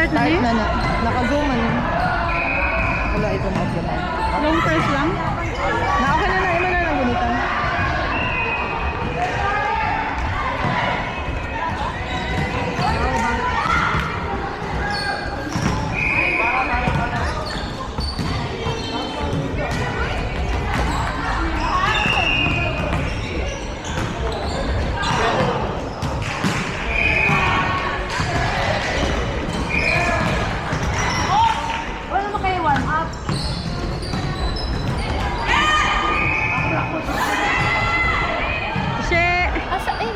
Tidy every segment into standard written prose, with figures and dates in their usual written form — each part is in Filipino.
Start na Start ni? na na. Naka-zoom man. Wala ito na ako na. Long press lang? Naaka na na. Ima na lang gunitan. She! Asa eh?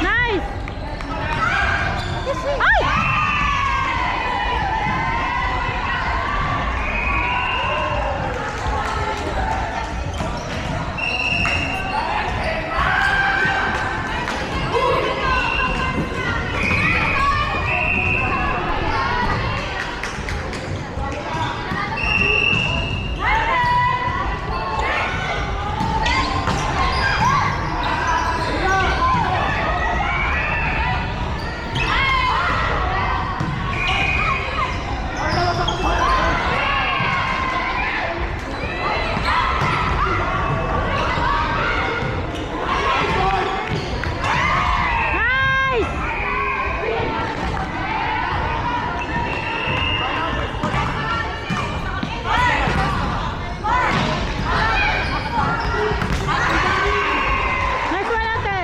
Nice! Ay! Nice! Nice one, ate!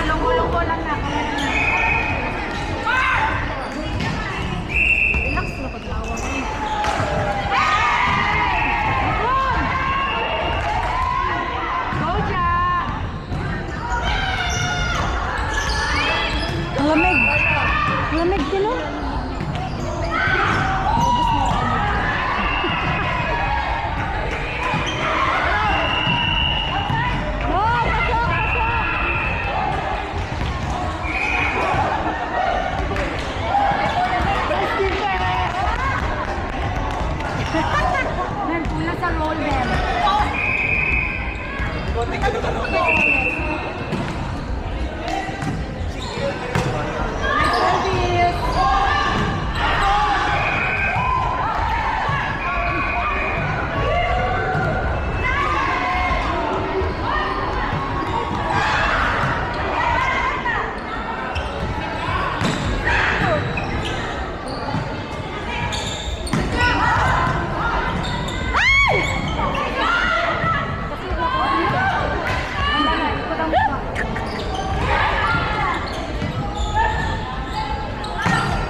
Lunggo-lunggo lang na. Relax na paglawang eh. Go, Ja! Ang lamig. Ang lamig sila. Ha ha ha! Wala sa roll them.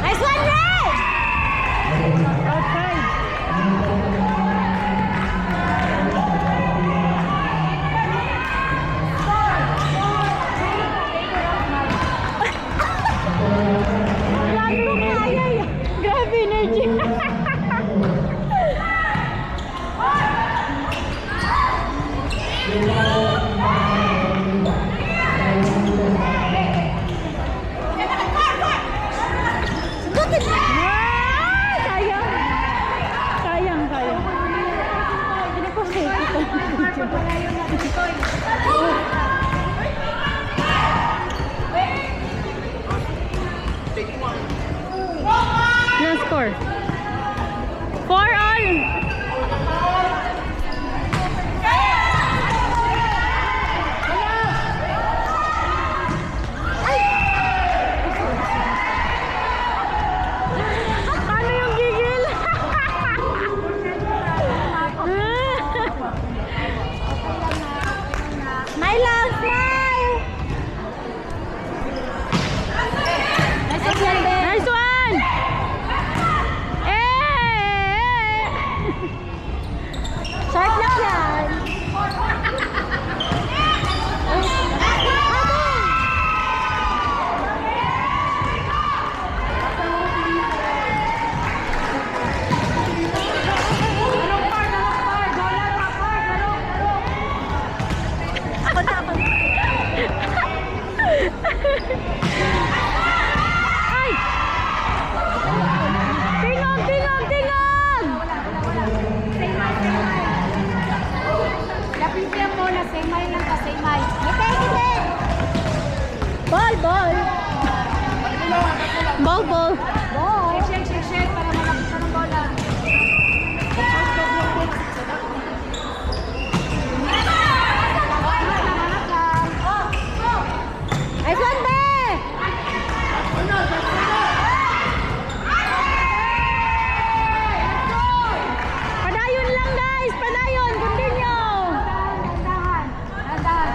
Nice one, Ray! Outside. Grabe mo kaya yun. Grabe energy. Sayang. Sayang, sayang. Hindi ko Yung score. 4-all. Paano yung gigil? Smile lang, smile! Nice one! Eh! Sharp lang yan! Ay! Tingog, tingog, tingog! Lapitin mo na semay lang ka, semay. Gite, gite! Ball, ball! Ball, ball! Ball. Shake, shake, shake para malapit ka ng bola. Nice one, be! Padayon lang, guys! Padayon! Continue! Dahan, dahan, dahan.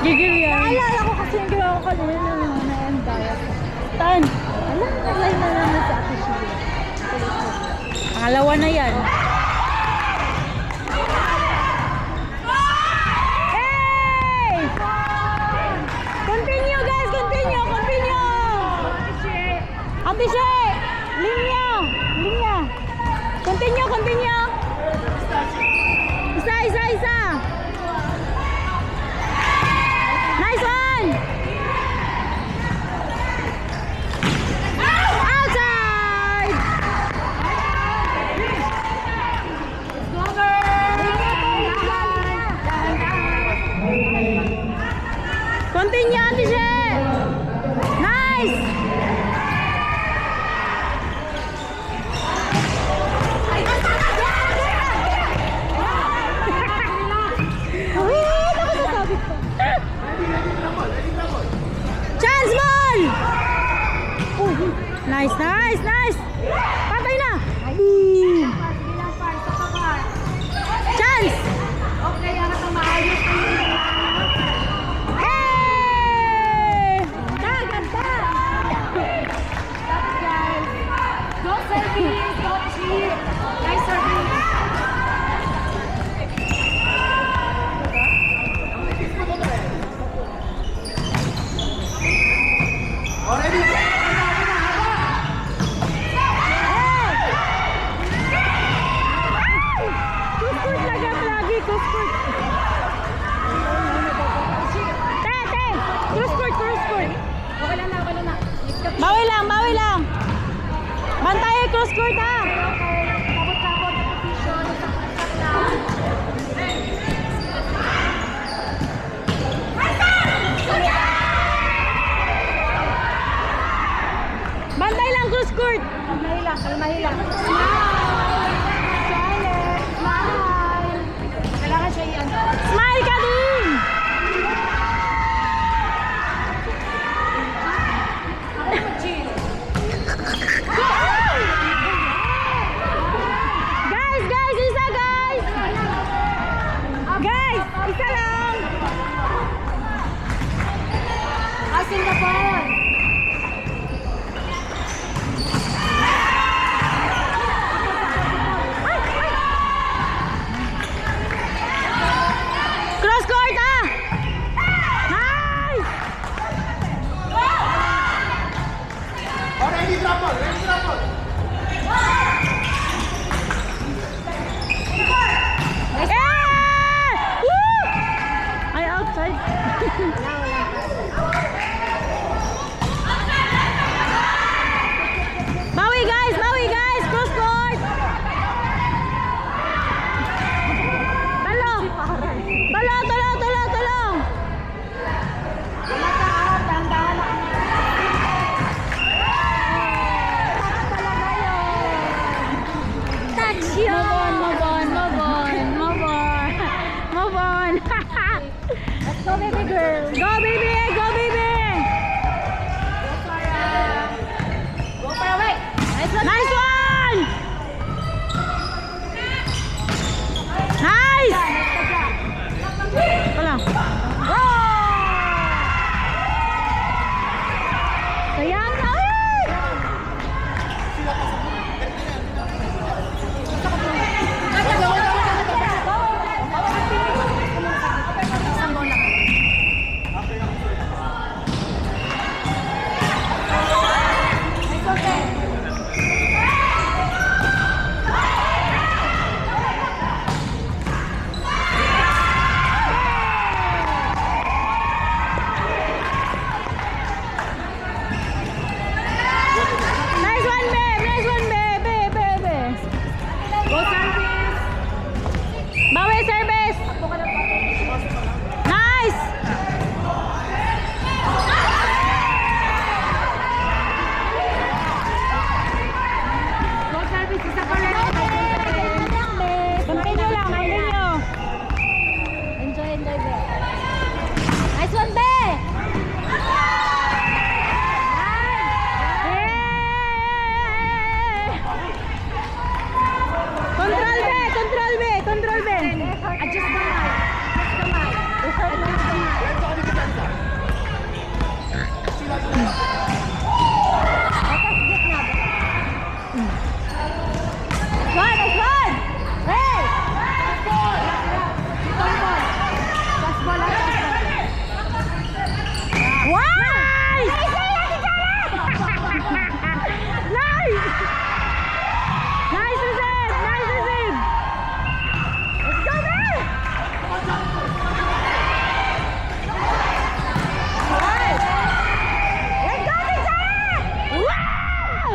Gigil yan. Naalala ko kasi yung ginawa ko kanina na-embarrass. Tan! Alam, nag-line na naman sa Ate Sheila. Pangalawa na yan. Hey! Continue, guys! Continue! Continue! Ate She! Linya! Linya! Continue! Continue! Isa! Isa! Isa! Nice one! Outside! Continue, Ate She! Nice! Chance ball! Nice, nice, nice! Patay na! Boom! Chance! Okay, ang atang maayos. Hey! Ganda! Go service, go cheat. Nice service. Kuskurt lagi lagi, kuskurt. Te! Kuskurt, kuskurt. Wala na, wala na. Bawi lang, bawi lang. Bantay, kuskurt ha. Okay. lang, kalmahin lang. Smile! Challenge! Smile! Kailangan siya yan. Smile ka din! Ako mag-chill. Guys, guys, isa guys! Guys, isa lang! Asin ka po! Cross court ah! Nice! Eh! Woo! Ay, outside. Bawi guys, cross court. Talo. Talo. Dahan-dahan lang. Touch yun. Move on. Let's go, baby girl. Go baby. Go for away. Nice one. Nice. Wala. Sayang na. Nice one, babe. Go service. Bawi service. Nice. Go service. Isa pa rin. Continue lang. Enjoy, babe. Nice one, babe. Control B. Adjust the mic. Nice one. Hey. Nice. Nice receive. Let's go there. Let's go, Tijara! Wow!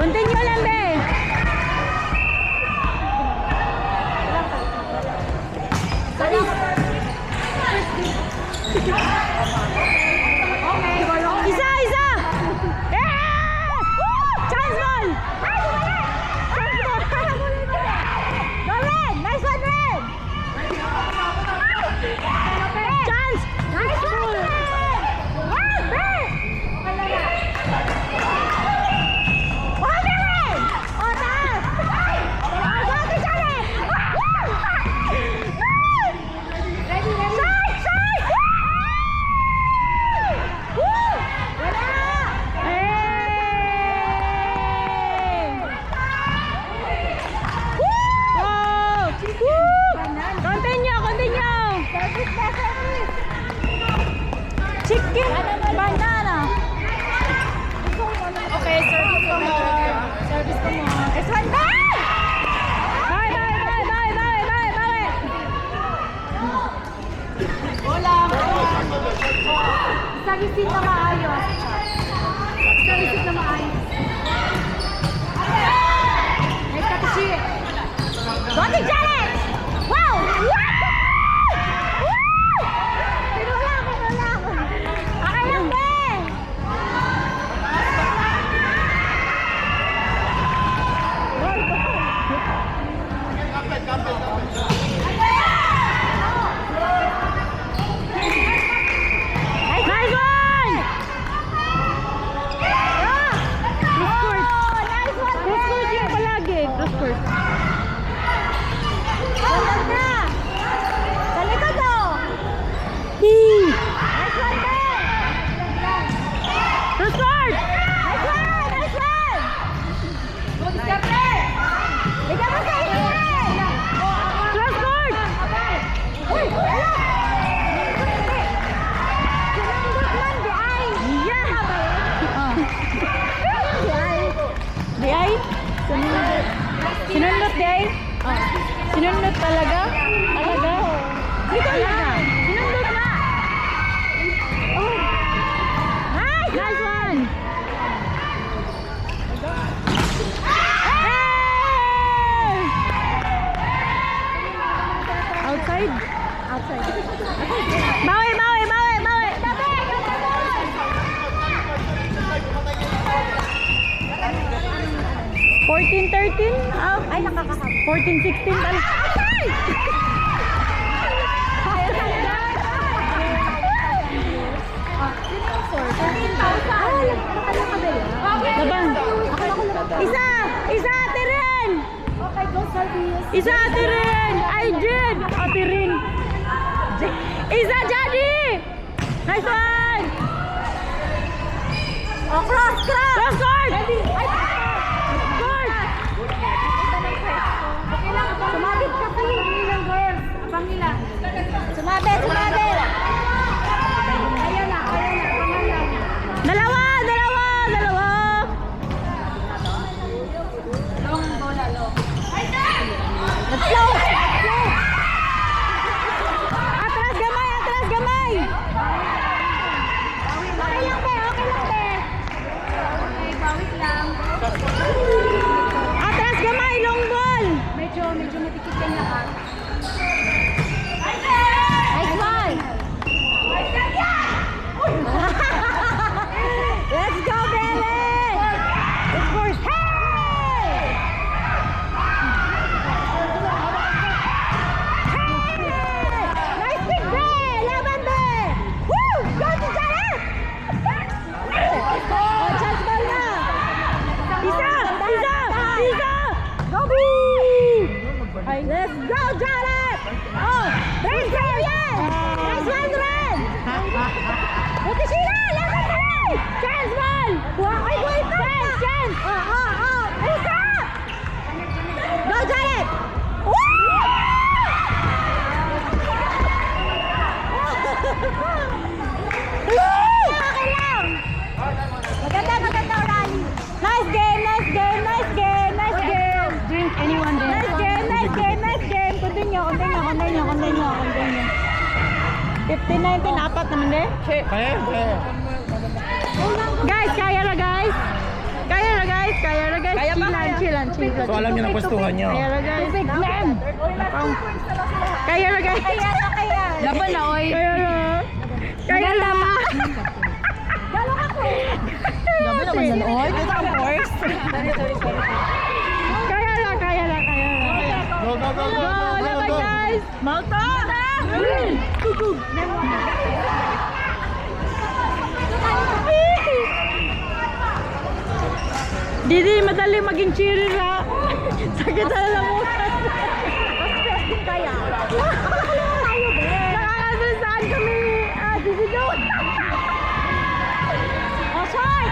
Continue lang, be. Isa! Yeah! Chance ball! Go, Red! Nice one, Red! Chance! Nice one, Red! Chicken banana. Okay, service ko more. This one back! Bye. Wala. Sa receipt na maayos. Nice catch. Go to challenge! Talaga? Talaga? Dito lang. Sinundot na. Oh. Nice! Nice one! Hey! Outside? Outside. Bawi, bawi, bawi, bawi! 14-13? Ay, nakakahap. 14-16? Ay! Laban. Isa! Isa, Ate Ren! Isa, Ate Ren! Ay, Jen! Ate Ren! Isa, Jadi! Nice one! Oh, cross, cross! Cross court! Court! Sumabit ka po yung girls. Pangila. Sumabit, sumabit! Ayaw na, pangalan. Dalawa, dalawa, dalawa! Long bola, long. Let's go! Atras gamay, atras gamay! Okay lang, be, okay lang, be. Okay, bawit lang. Atras gamay, long ball! Medyo matikit yung lahat. Nice one! Let's go, Belen! Let's go! Hey! Hey! Nice pick, Be! Laban, Be! Woo! Go to Janet! Oh, chance ball na! Isa! Isa! Isa! Go, Bee! Let's go, Janet! Oh! Ren, sa'yo yan! Nice one, Ren! Buti sila! Laban na rin! Chance ball! Ay, wait! Chance! Chance! Oh! Isa! Go, Janet! Okay lang! Maganda, Rally! Nice game! Nice game! Nice game! Nice game! Drink anyone there. Nice game! Nice game! Nice game! Continue! 15-19, apat naman eh. Kaya? Guys, kaya na guys! Kaya na guys! Chilan. So alam niyo na pwestuhan niyo. Kaya na guys! Kaya na guys! Laban na, oy. Kaya na! Laban naman yan, oy. Dito ang force. Kaya na! Go! Laban guys! Malta! Didi, madali maging cheerer ha. Sakit na lamutan. Kaya. Nakakasasaan kami. Didi doon. Oh, short!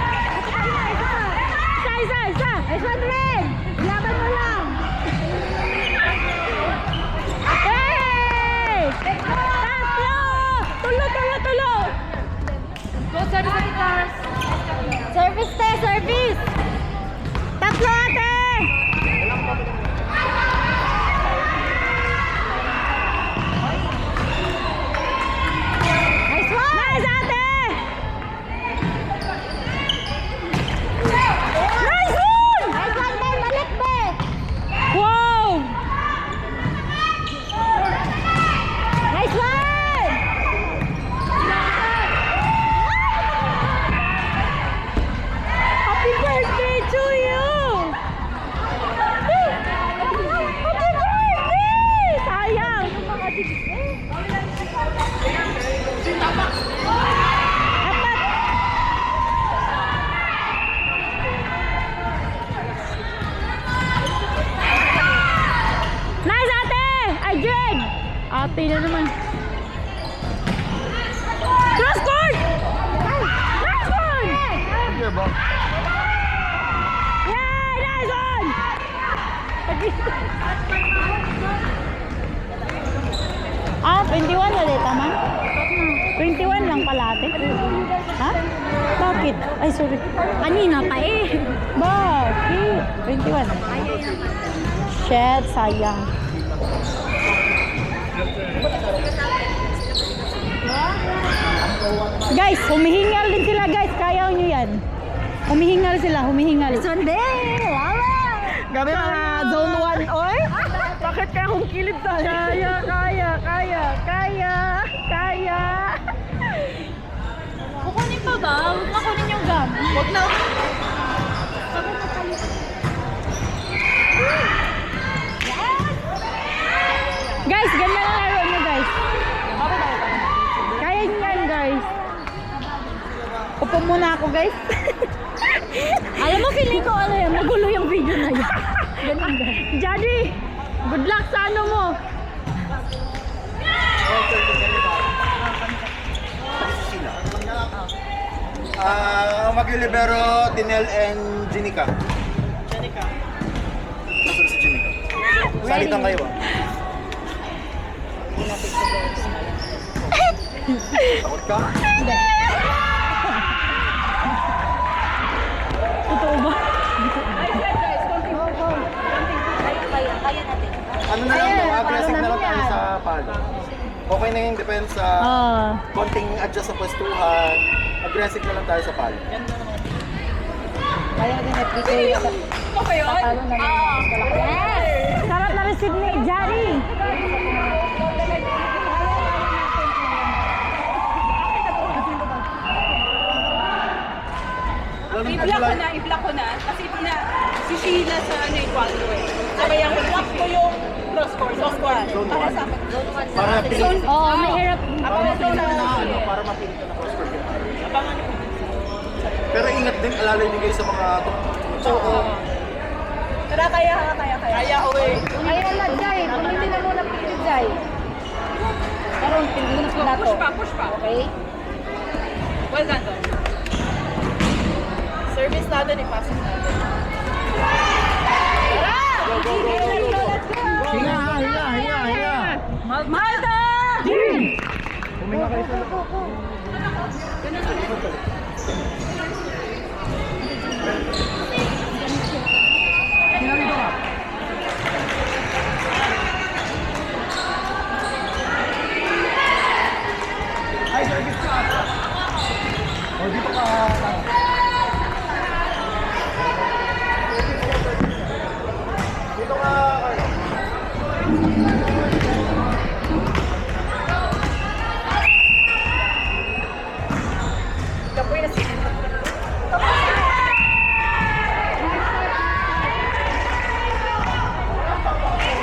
Isa. Isa rin. Laban mo lang. Hey! Tatlo! Tulo! Go, service. Service! Tatlo, ate! Nice one! Nice, ate! Nice one! Nice one, be! Balik, be! Wow! Nice one! Happy birthday to you! Happy birthday! Sayang! Apat! Nice, ate! Ay, Jen! Ate na naman. Cross court! Nice one! Yay! Nice one! Ah, 21 ulit, tama? 21 lang pala, ate. Ha? Bakit? Ay, sorry. Kanina pa eh. Bakit? 21. Shit, sayang. Guys, humihingal din sila guys. Kaya nyo yan. Humihingal sila, humihingal. Sunday! Wala! Gabi mga zone 1 oy. Bakit kaya kung kilid tayo? Kaya! Kukunin pa ba? Huwag na kunin yung gum. Huwag na. Guys, ganda na laro nyo guys. Kaya nyo yan guys. Upo muna ako guys. Alam mo, feeling ko ano yan, magulo yung video na yan. Ganun guys. Jadi, good luck sa ano mo. Maglilibero, Tinel and Jenica. Gusto si Jenica. Salitan kayo ah. Takot ka? Totoo ba? Ano na lang, aggressive na lang tayo sa palo. Okay na yung defense sa konting adjust sa pwestuhan. Aggressive na lang tayo sa palo. Yes! Sarap na receive ni Jari. I-block ko na. Kasi si Sheila sa ano yung quadro eh. Sabay ang block ko yung cross court. Para sa akin. Para pilit. Oo, may hirap. Para mapilit ka na cross court. Pero ingat din, alalay din kayo sa mga Oo. Pero kaya. Kaya, uwi. Ayun na, Jai. Pumili na muna pilit, Jai. Karoon, piliin na to. Push pa. Okay? Well done, to. Service natin, ipasok natin. Hinga! Malta! Huminga kayo sa Ay, service ka! O, dito ka! Dito ka! Kapoy na siya.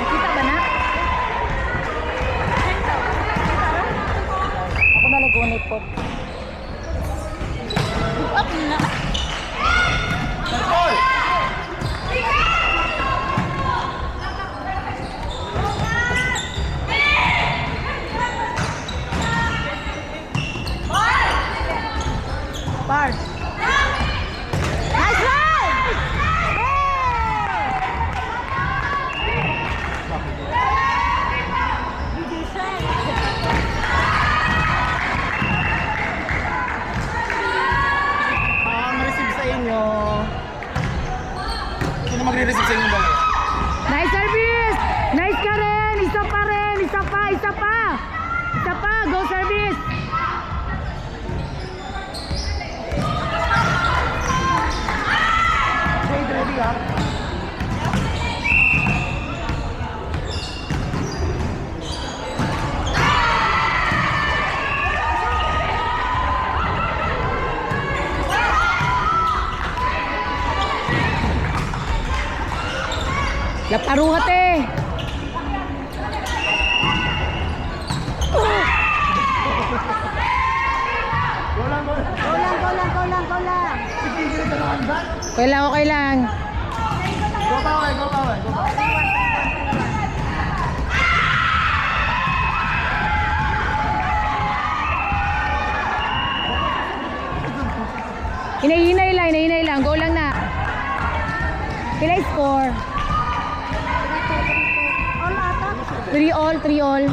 Kita ba na? Ako na nag-unit po. Up na. Control! Bar. Nice run! Receive sa inyo. Sino magre-receive sa inyo ba? Nice service! Nice ka rin! Isa pa rin! Isa pa! Go service! Ready ha? Laparuhat eh! Okay lang. Go power! Hinay lang. Go lang na. Kailan score? 3 all.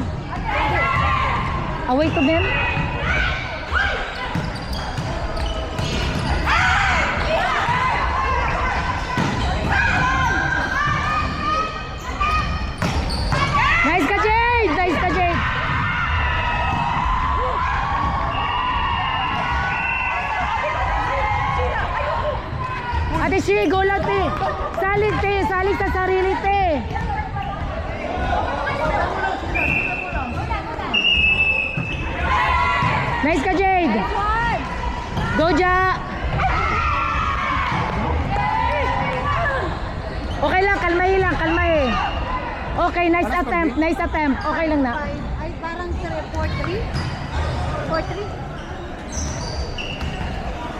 Away to them. Nice ka, Jade! salig, te. Salig sa sarili, te. Nice ka, Jade. Go, Ja. Okay lang, kalmahin lang, kalmahin. Okay, nice attempt, nice attempt. Okay lang na. Ay, parang 4-3. 4-3.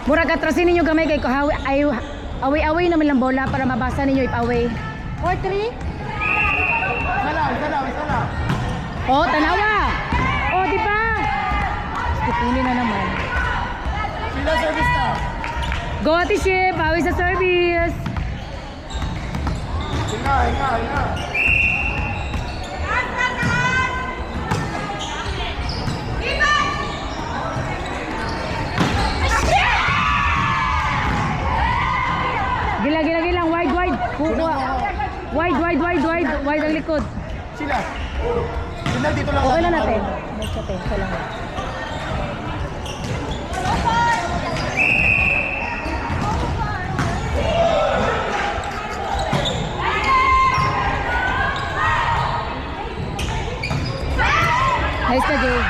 Murag atrasin ninyo gamay kay away-away naman lang bola para mabasa ninyo if-away. 4-3. Isa lang. Oh, tanawa. Oh, di ba? Kupili na naman. Sila service na. Go, Ate Ship. Bawi sa service. Hinga. Gila. Wide. Kukuha. Wide ang likod. Sila dito lang. Okay lang natin. Nice natin. Okay lang. Nice ka, Jay.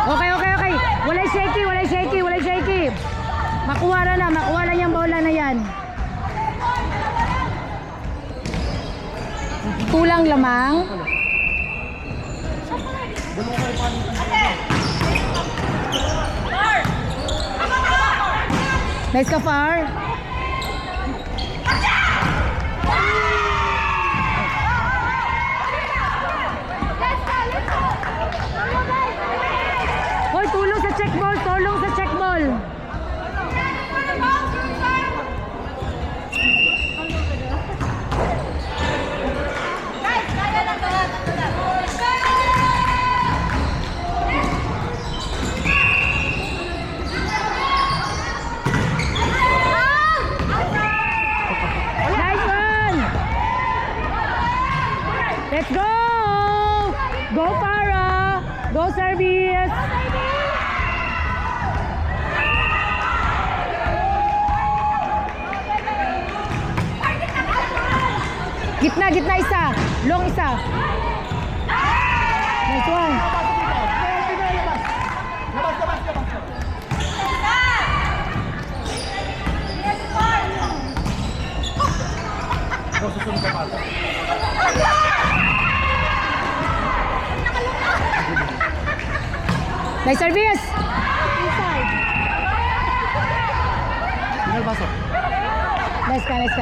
Okay. Walay shaky. Makuha na yung bola na yan. Kulang lamang. Nice ka, Far. Hoy, tulong sa check ball. Nice one. Let's go. Go, Farah. Go, service. Gitna isa. Long isa. Nice one. Labas. Susunod ka pala. Nice service. Tingnan baso. Nice ka. Nice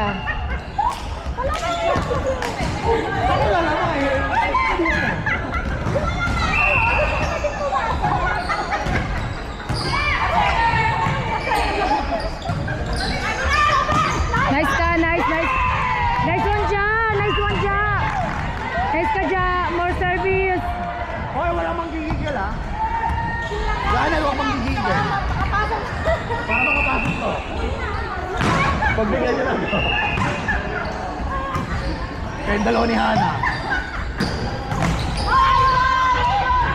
one, Ja. Nice ka, Ja. More service. Hoy, wala mang gigigil ha. Wala mang gigigil. Para makapasok to. Pagbigyan nyo lang to. Kayong dalawa ni Hana.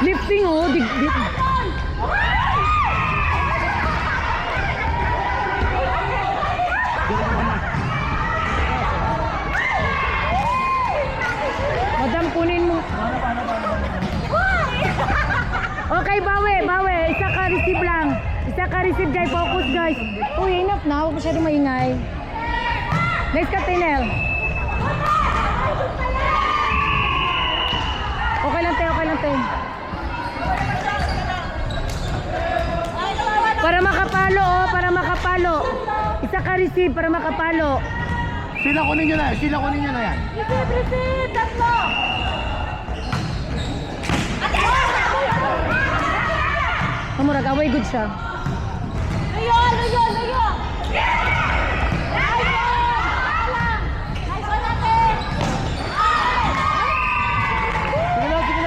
Lifting, oh. Madam, kunin mo. Okay, bawi. Isa ka receive lang. Guys. Focus, guys. Uy, enough na. Huwag masyadong maingay. Nice ka, Tinel. Okay lang, te. Para makapalo. Isa ka receive para makapalo. Sila kunin nyo na yan. Receive. Tatlo. Kamurag, away good siya. Layo.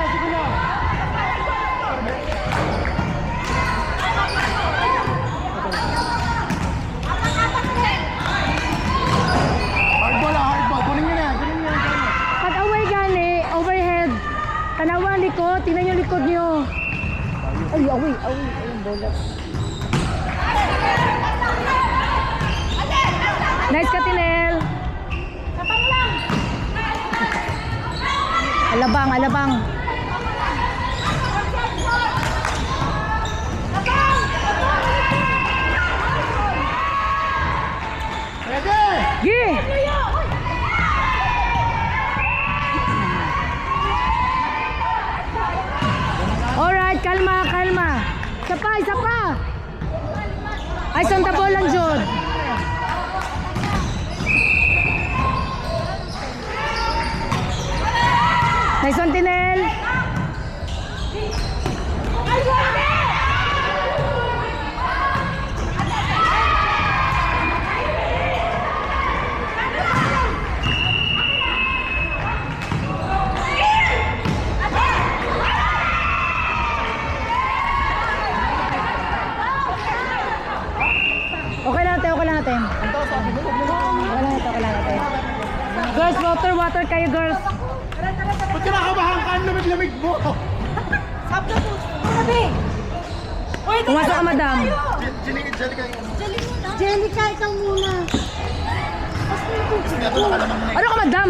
Sige na. Hard Ay, away. Ayun, bola. Nice ka, Tinel. Alabang. Pwede! Yeah! Alright, kalma. Isa pa. Ay, on the ball lang, Jod. Nice one, Tinel. Okay lang natin. Girls, water kayo, girls. Ba't kinakabahan ka? Ang lamig-lamig mo! Pumasok ka, madam. Jellica, ikaw muna. Ano ka, madam?